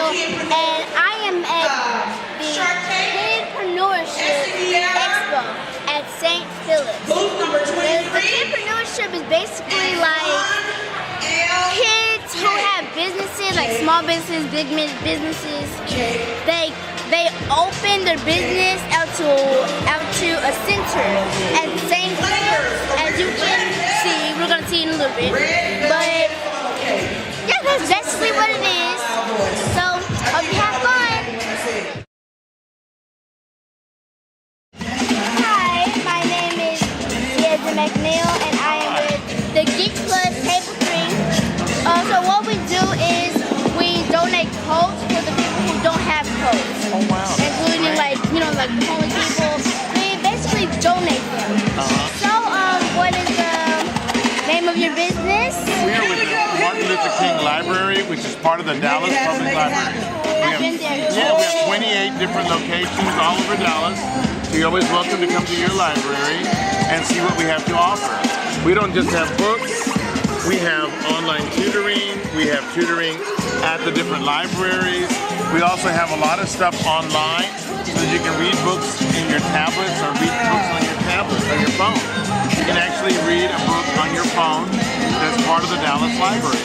and I am at the Kidpreneurship Expo at St. Phillips. The Kidpreneurship is basically like kids who have businesses, like small businesses, big businesses. They open their business out to a center at St. Phillips, as you can see. We're gonna see in a little bit, but yeah, that's basically what it is. So hope you have fun. Hi, my name is McNeil, and I am with the Geek Table 3. So what we do is we donate coats for the people who don't have coats. Oh wow. Including like the homeless people. We basically donate them. So what is the name of your business? We are with the Martin Luther King Library, which is part of the Dallas Public Library. I've been there too. Yeah, we have 28 different locations all over Dallas. So you're always welcome to come to your library and see what we have to offer. We don't just have books, we have online tutoring, we have tutoring at the different libraries. We also have a lot of stuff online so that you can read books in your tablets or read books on your tablets or your phone. You can actually read a book on your phone that's part of the Dallas Library.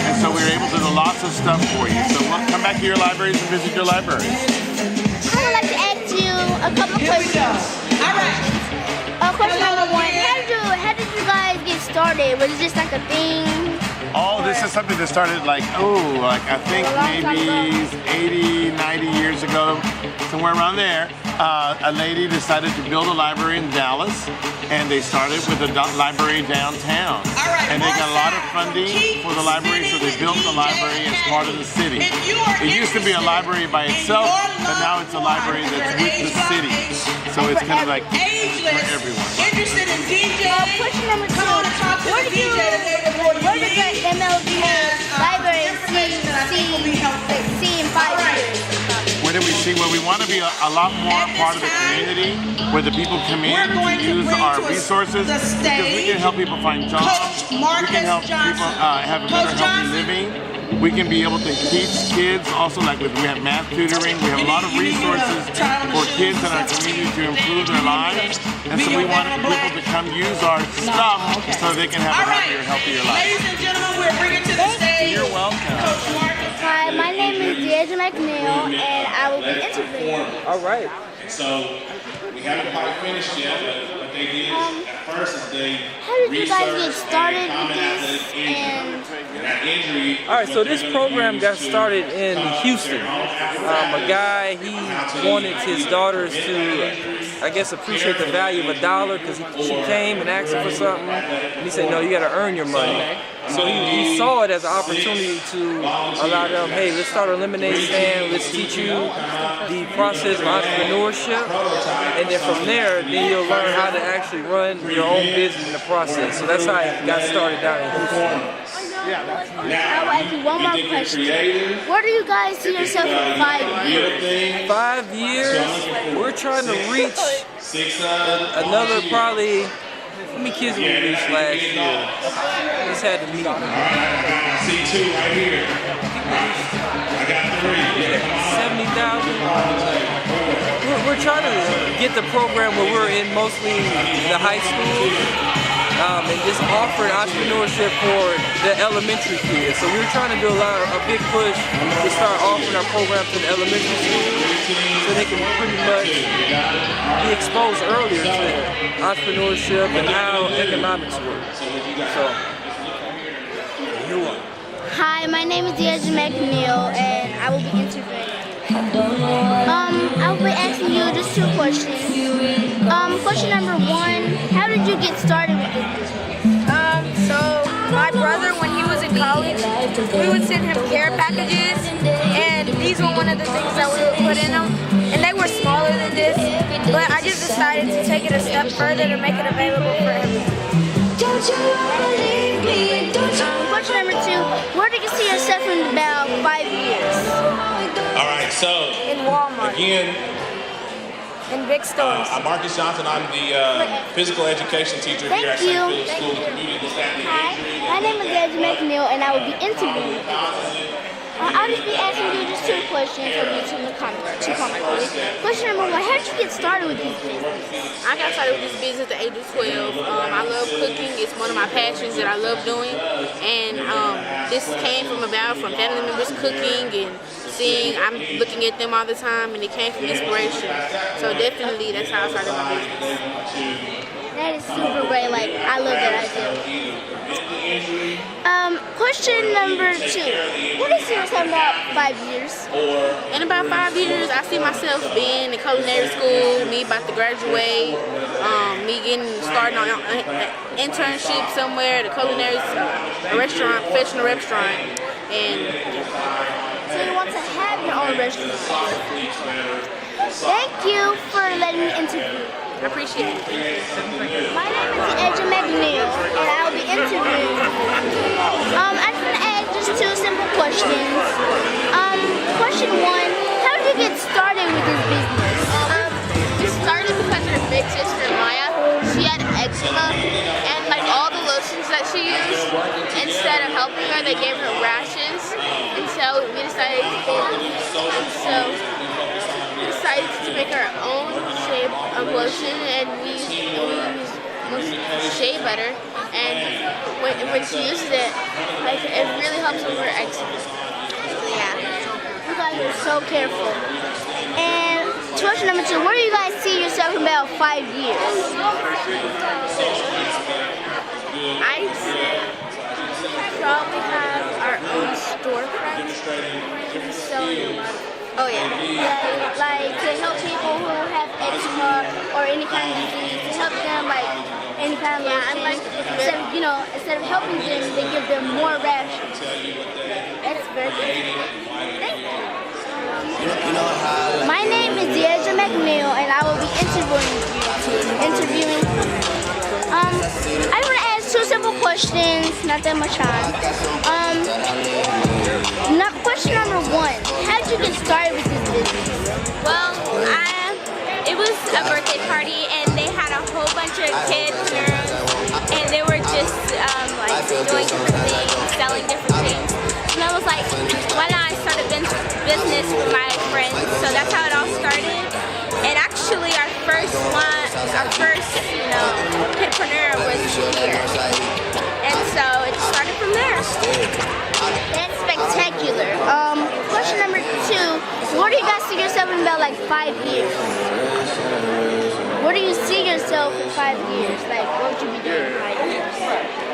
And so we're able to do lots of stuff for you. So come back to your libraries and visit your libraries. I would like to ask you a couple questions. All right. Question number one, how did you guys get started? Was it just like a thing? Oh, this is something that started I think maybe 80, 90 years ago, somewhere around there. A lady decided to build a library in Dallas, and they started with a library downtown. And they got a lot of funding for the library, so they built the library as part of the city. It used to be a library by itself, but now it's a library that's with the city. So it's kind of like for everyone. Interested in DJ? Question number two, where did the MLB library see in 5 years? Where do we see? Well, we want to be a lot more part of the community, where the people come in to use our resources, because we can help people find jobs, we can help people have a better healthy living. We can be able to teach kids also, we have math tutoring. We have a lot of resources for kids in our community to improve their lives. And so we want people to come use our stuff so they can have a happier, healthier life. Ladies and gentlemen, we're bringing to the stage. You're welcome. Hi, my name is McNeil, and I will be interviewing. All right. So we haven't quite finished yet, but what they did at first is they how did you guys get started with this? And that injury. All right, so this program got started in Houston. A guy, he wanted his daughters to, I guess, appreciate the value of $1 because she came and asked him for something, and he said, no, you got to earn your money. So he saw it as an opportunity to allow them, hey, let's start a lemonade stand, let's teach you the process of entrepreneurship, and then from there, then you'll learn how to actually run your own business in the process. So that's how it got started down in Houston. I will ask you one more question. Where do you guys see yourself in 5 years? 5 years, we're trying to reach another probably, how many kids we reached last year? Just had to meet them. See two right here. I got 70,000. We're trying to get the program where we're in mostly the high school. And just offering entrepreneurship for the elementary kids. So we're trying to do a big push to start offering our program to the elementary schools so they can pretty much be exposed earlier to entrepreneurship and how economics work. So, you're welcome. Hi, my name is McNeil, and I will be interviewing. I will be asking you just 2 questions. Question number 1, how did you get started with this? So my brother, when he was in college, we would send him care packages, and these were one of the things that we would put in them, and they were smaller than this, but I just decided to take it a step further to make it available for everyone. Question number 2, where do you see yourself in about 5 years? All right, so In Walmart, again, in big stores. I'm Marcus Johnson. I'm the physical education teacher here at St. Phillips School of Community and Hi, my name is McNeil, and I will be interviewing you. I'll just be asking you just two questions for you to comment. Question number one, how did you get started with this business? I got started with this business at the age of 12. I love cooking. It's one of my passions that I love doing. And this came from family members cooking and seeing, I'm looking at them all the time, and it came from inspiration. So definitely that's how I started my business. That is super great. Like, I love that idea. Question number two. What do you see yourself in about 5 years? In about 5 years, I see myself being in culinary school, me about to graduate, me starting on an internship somewhere at a culinary restaurant, professional restaurant, and so you want to have your own restaurant. Thank you for letting me interview. I appreciate it. My name is Edge McNeil, and I will be interviewing you. I'm going to ask just two simple questions. Question one, how did you get started with this business? It started because her big sister Maya, she had eczema, and like all the lotions that she used, instead of helping her, they gave her rashes, and so we decided to make our own shape of lotion, and we use shea butter, and when she uses it, like it really helps with her eczema. Yeah. You guys are so careful. And question number two, where do you guys see yourself in about 5 years? I'd probably have our own storefront, selling a lot of. Oh yeah. Like to help people who have eczema or any kind of disease, to help them like any kind of instead of helping them, they give them more rations. That's very good. Thank you. My name is Deidre McNeil, and I will be interviewing. I want to ask two simple questions, not that much time. Question number one, how did you get started with this business? Well, it was a birthday party, and they had a whole bunch of kidpreneurs, and they were just like doing different things, selling different things. And I was like, why not I start a business with my friends? So that's how it all started. And actually, our first kidpreneur was here, and so it started from there. That's spectacular. Question number two, where do you guys see yourself in about like 5 years? Where do you see yourself in 5 years? Like, what would you be doing in 5 years?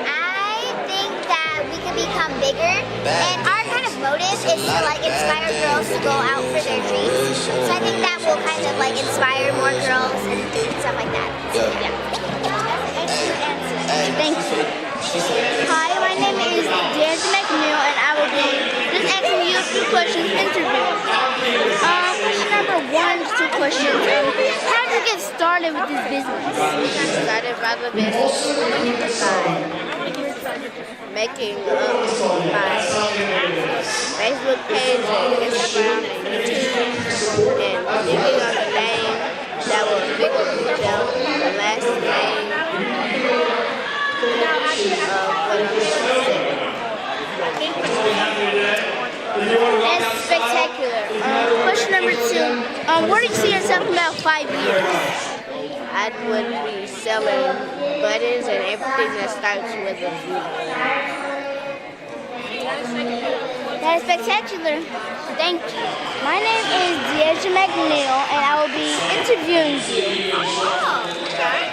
I think that we could become bigger, and our kind of motive is to like inspire girls to go out for their dreams. So I think that will kind of like inspire more girls and stuff like that. So, yeah. That's an excellent answer. Thank you. Hi, my name is Deidre McNeil, and I will be just asking you a few questions interviewing. Question number one, just two questions. How did you get started with this business? I started by the business by making my Facebook page and Instagram and YouTube, and thinking of a name that was big on the last name. That's spectacular. Question number two, where do you see yourself in about 5 years? I would be selling buttons and everything that starts with a food. That is spectacular. Thank you. My name is Deidre McNeil, and I will be interviewing you.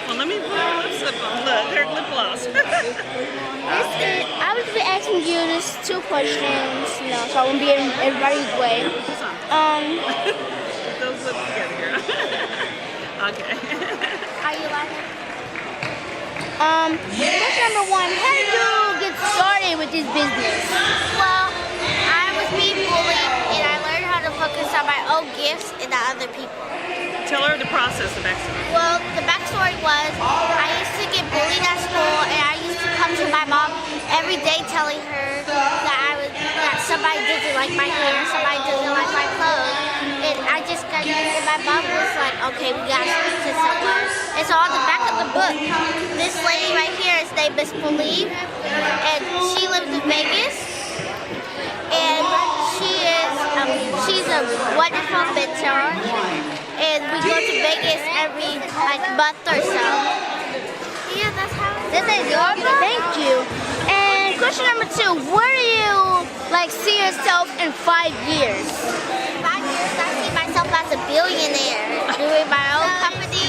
Well, let me put my lipstick on. Look, there's lip gloss. I will be asking you just two questions, so I won't be in everybody's way. Those lips together, girl. Okay. Are you laughing? Question number one, how did you get started with this business? Well, I was being bullied, and I learned how to focus on my own gifts and not other people. Tell her the process, the backstory. Well, the backstory was I used to get bullied at school, and I used to come to my mom every day telling her that somebody doesn't like my hair, somebody doesn't like my clothes, and I just got, and my mom was like, okay, we gotta speak to someone. And so on the back of the book, this lady right here, his name is Believe, and she lives in Vegas, and she she's a wonderful mentor, and we go to Vegas every month or so. Yeah, that's how. Thank you. And question number 2, where do you see yourself in 5 years? 5 years, I see myself as a billionaire, doing my own company.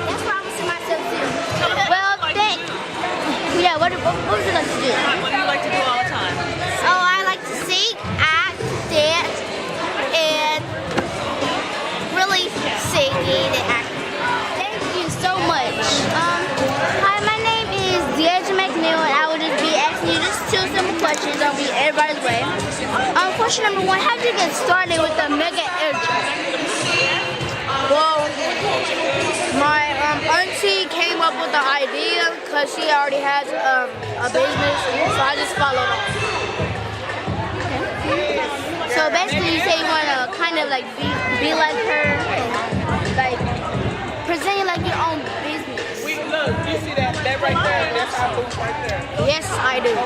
That's where I would see myself too. Well, yeah, what would you like to do? What do you like to do all the time? Oh, I like to sing, act, dance, and really singing and acting. Thank you so much. Hi, my name is Deidre McNeil, and I will just be asking you just 2 simple questions. I'll be everybody's way. Question number 1, how did you get started with the Mega Air Truck? Well, my auntie came up with the idea because she already has a business, so I just followed her. So basically, you say you want to kind of be like her, and present like your own business. Look, you see that right there? That's our booth right there. Yes, I do.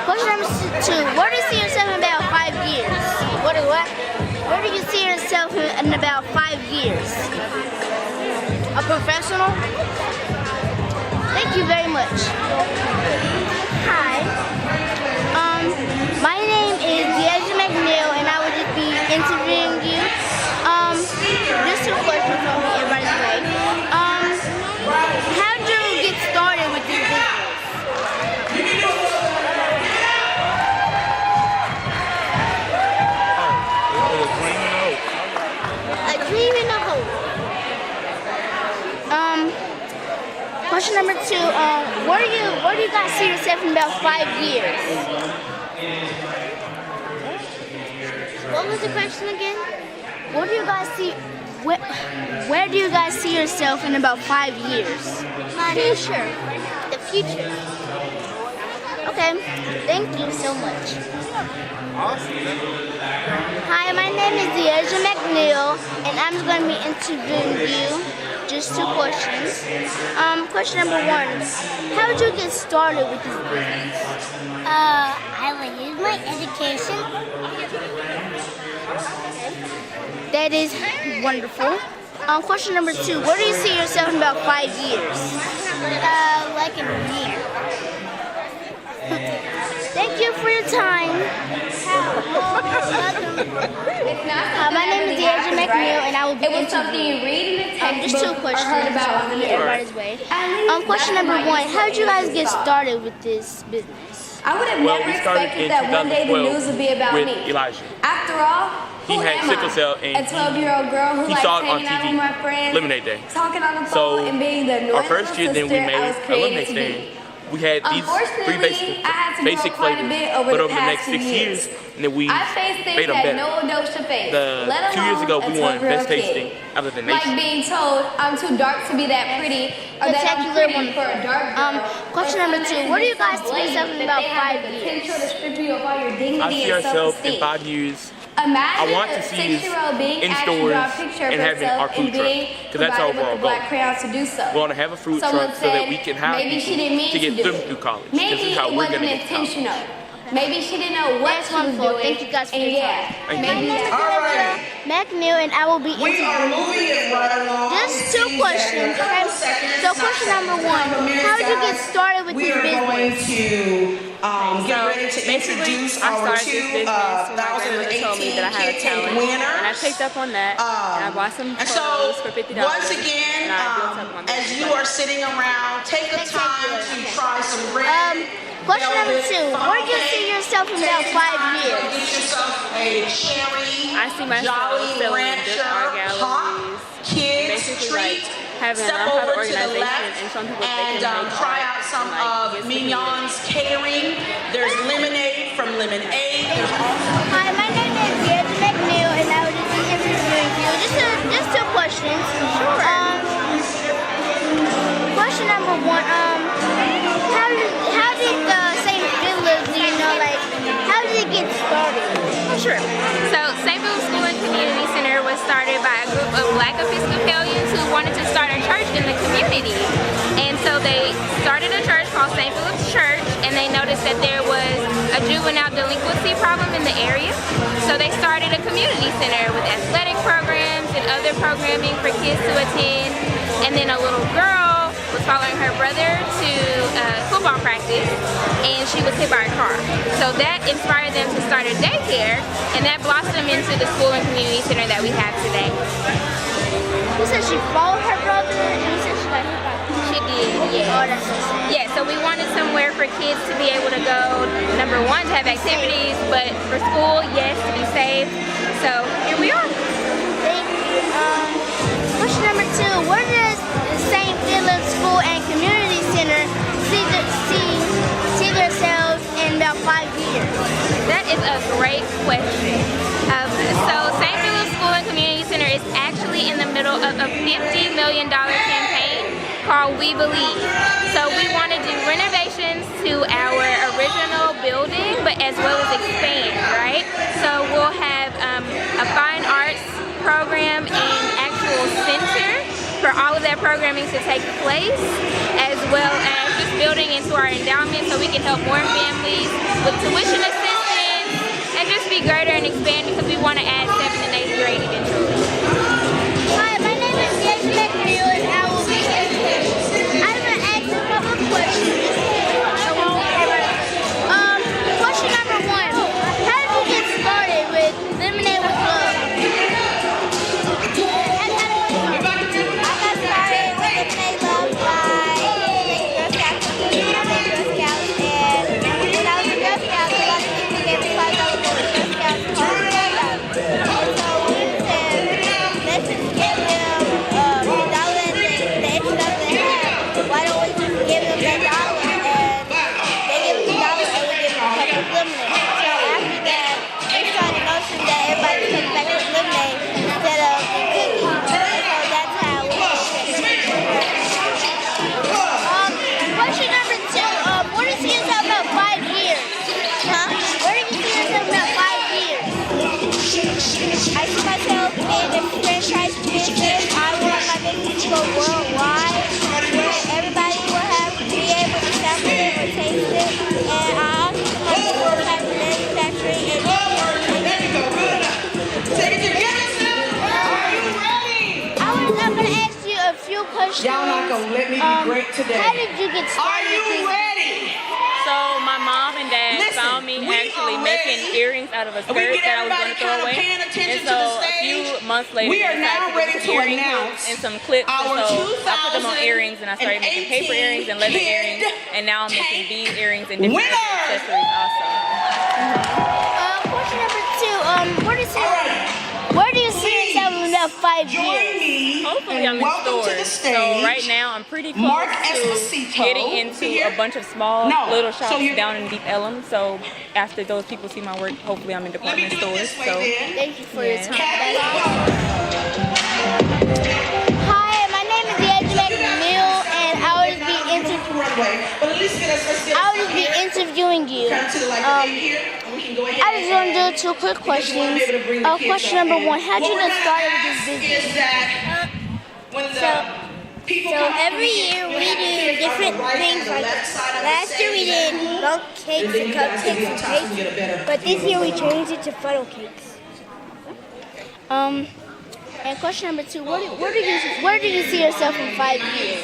Question number 2, where do you see yourself in about 5 years? What? Where do you see yourself in about 5 years? A professional? Thank you very much. Hi. My name is Deidre McNeil, and I will just be interviewing you. Just 2 questions on me, everybody's way. How did you get started with this business? A dream and a hope. Question number 2, where do you guys see yourself in about 5 years? What was the question again? Where do you guys see yourself in about 5 years? My future. The future. Okay, thank you so much. Hi, my name is Deidre McNeil, and I'm just going to be interviewing you. Just 2 questions. Question number 1, how did you get started with this business? I will use my education. That is wonderful. Question number 2, where do you see yourself in about 5 years? Like a year. Thank you for your time. My name is Deidre McNeil, and I will be interviewing. Just 2 questions. Everybody's way. Question number 1, how did you guys get started with this business? I would have never expected that one day the news would be about me. Elijah. After all, He had sickle cell and a 12-year-old girl who he likes saw it on hanging out TV, with my friends, Lemonade Day. talking on the phone, So and being the our annoying first year, then we sister I made was a created lemonade to be. stand. We had these 3 Unfortunately, I had to grow basic quite a flavors, bit over but the over the past next 6 few years, years. and then we I faced things made them that better. no adult should face, The let 2 years ago, alone we a won 12-year-old best tasting kid. out of the Like nation. being told I'm too dark to be that pretty, or that I'm Spectacular, pretty for a dark girl. Question number 2, where do you guys see yourself in about 5 years? Potential to strip you of all your I dignity see and ourselves in self-esteem. 5 years. Imagine I want a to see us 6-year-old being in asked to stores draw a picture of and having herself our food and being truck, because that's our provided with overall the black goal. crayons to do so. We want to have a food Someone truck so that said, we can hire maybe she people didn't mean to get do them it. through college. Maybe this is how it we're wasn't going to get to college. intentional. Maybe she didn't know what That's she was wonderful. doing. Thank you guys for and your yeah, Thank you. maybe that's All right. McNeil, and I will be We are interviewing. moving it right along. Just 2 questions. Okay? So question number 1, how did you get started with We this are going business? to get ready to introduce I our started this 2 business when my grandmother told me that I had a 2018 talent, winners. and I picked up on that, and I bought some And clothes so, for $50. once again, and I built up my as business. you are sitting around, take the time to try some red. Question number velvet 2, where do you see yourself in about 5 years? Get yourself a cherry, I see myself Jolly selling in Rancher, art galleries, hot kids basically treat. like having a Step nonprofit over to the organization left and some people they and can make try art out some and, like, of give to Mignon's catering. There's lemonade from Lemonade. There's also Hi, my name is Deidre McNeil, and I will just be interviewing you. Just 2 questions. Sure. Question number 1, how did the St. Philip's, how did it get started? Oh, sure. So, St. Philip's School and Community Center was started by a group of Black Episcopalians who wanted to start a church in the community. And so they started a church called St. Philip's Church, and they noticed that there was a juvenile delinquency problem of them in the area. So they started a community center with athletic programs and other programming for kids to attend. And then a little girl was following her brother to football practice, and she was hit by a car. So that inspired them to start a daycare, and that blossomed into the school and community center that we have today. You said she followed her brother, and you said she got hit by a car. She did, yeah. Oh, that's so sad. Yeah, so we wanted somewhere for kids to be able to go, number one, to have activities, but for school, yes, to be safe. So here we are. Question number 2, where does the St. Philip School and Community Center see themselves in about 5 years? That is a great question. So St. Philip School and Community Center is actually in the middle of a $50 million campaign called We Believe. So we want to do renovations to our original building, but as well as expand, right? So we'll have a fine arts program and actual center for all of that programming to take place, as well as just building into our endowment so we can help more families with tuition assistance and just be greater and expand, because we want to add 7th and 8th grade eventually. Hi, my name is Geek, and I will be I'm going to ask a couple of questions. Question number 1, how did you get started with Lemonade with Love? Go worldwide, where everybody will have to be able to sample it or taste it, and I also want to have manufacturing and I'm going to ask you a few questions. Y'all not gonna let me be great today. How did you get started? Are you ready? So my mom and dad found me actually making earrings out of a skirt that I was going to throw away. And so a few months later, we are now ready to earring announce and some clips. our And so I put them on earrings, and I started making paper 2018 earrings and leather earrings, and now I'm making bead earrings and different winner! other accessories also. Question number 2, where do you see yourself in about 5 years? Hopefully I'm in stores. So right now I'm pretty close to getting into a bunch of small little shops down in Deep Ellum. So after those people see my work, hopefully I'm in department stores. So thank you for your time. Hi, my name is Neil, and I will be interviewing you. I just want to do 2 quick questions. Question number 1, how did you get started with this business? So every year we do different things. Like last year we did milk cakes and cupcakes and cakes, but this year we changed it to funnel cakes. And question number 2, where do you see yourself in 5 years?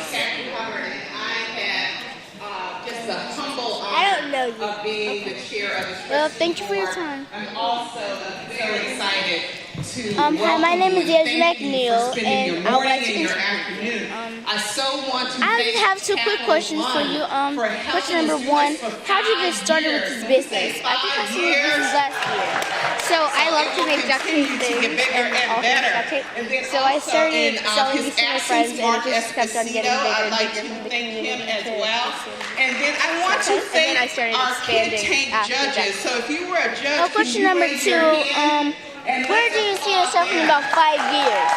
I don't know you. Well, thank you for your time. I'm also very excited to hi, my name is Neil, and I would like to afternoon. I so want to I just have 2 quick questions for you. Question number 1, how did you get started with this business? I think I started this business last year. So I love to make duct tape things and also duct tape. So I started selling these to my friends, and it just kept on getting bigger and bigger from the community as well. And then I want to thank our Kid Tank judges. So if you were a judge, question number 2, where do you see yourself in about 5 years?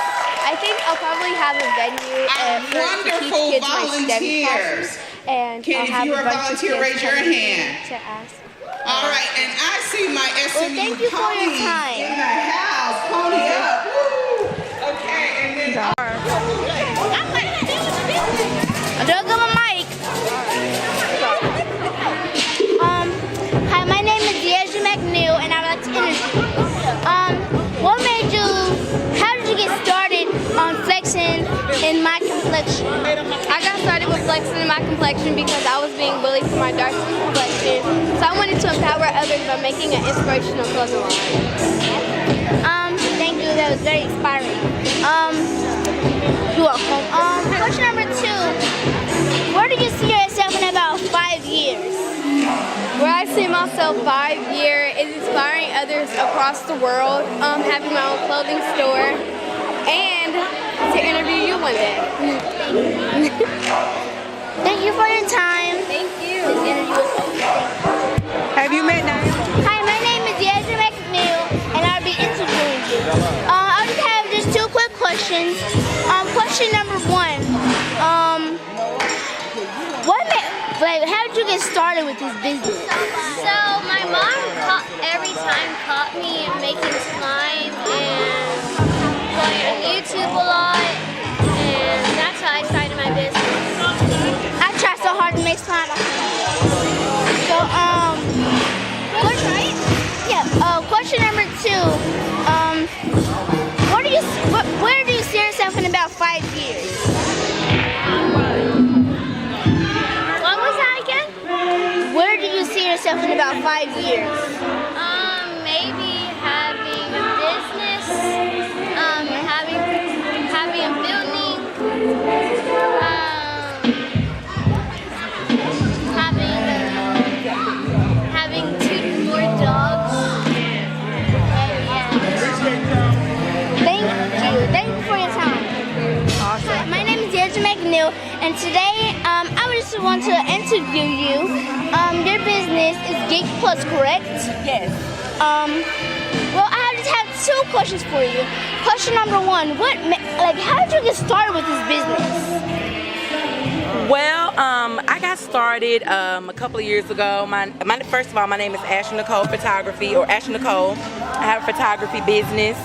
I think I'll probably have a venue to teach kids my STEM classes, and I'll have a bunch of kids raise your hand to ask. All right, and I see my SMU thank you for your time. In the house, pony up. Woo! Okay, and then I don't got my mic. Hi, my name is Deja McNeil, and I would complexion because I was being bullied for my dark skin complexion. So I wanted to empower others by making an inspirational clothing line. Thank you. That was very inspiring. You're welcome. Question number 2. Where do you see yourself in about 5 years? Where I see myself 5 years is inspiring others across the world, having my own clothing store, and to interview you one day. Thank you for your time. Thank you. Have you met Naomi? Hi, my name is Yasmin McNeil, and I'll be interviewing you. I just have just 2 quick questions. Question number 1. How did you get started with this business? So my mom every time caught me making slime and going on YouTube a lot, and that's how I started my business. I try so hard to make slime. So question number 2. Where do you see yourself in about 5 years? What was that again? Where do you see yourself in about 5 years? Maybe having a business, having a building, having 2 more dogs. Thank you for your time. Awesome. My name is Yasmin McNeil, and today I just want to interview you. Your business is Geek Plus, correct? Yes. Well, I just have 2 questions for you. Question number 1: how did you get started with this business? Well, I got started a couple of years ago. First of all, my name is Ashley Nicole Photography, or Ashley Nicole. I have a photography business,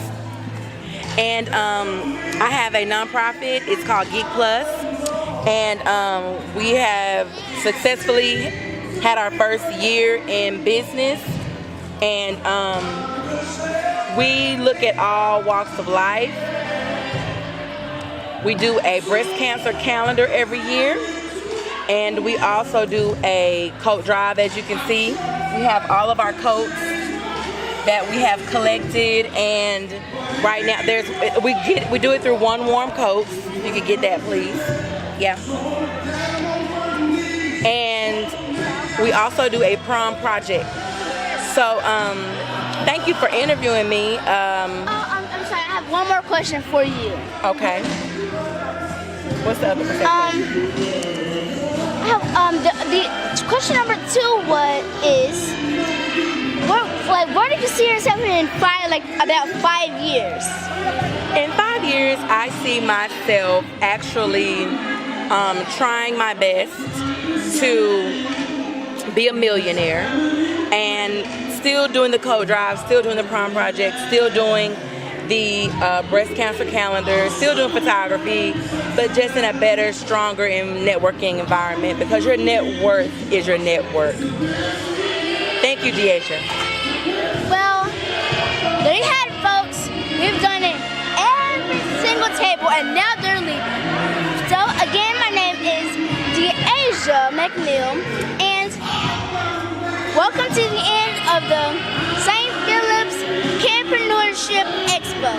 and I have a nonprofit. It's called Geek Plus, and we have successfully had our first year in business, and we look at all walks of life. We do a breast cancer calendar every year, and we also do a coat drive. As you can see, we have all of our coats that we have collected, and right now we do it through One Warm Coats. You can get that, please. Yeah. And we also do a prom project. So thank you for interviewing me. I'm sorry, I have one more question for you. Okay. What's the other question? The question number 2 is, where do you see yourself in about 5 years? In 5 years, I see myself actually trying my best to be a millionaire, and still doing the coat drive, still doing the prom project, still doing the breast cancer calendar, still doing photography, but just in a better, stronger and networking environment, because your net worth is your network. Thank you, Deasia. Well, there you had it, folks. We've done it every single table, and now they're leaving. So again, my name is Deasia McNeil, and welcome to the end of the St. Philip's Kidpreneurship Expo.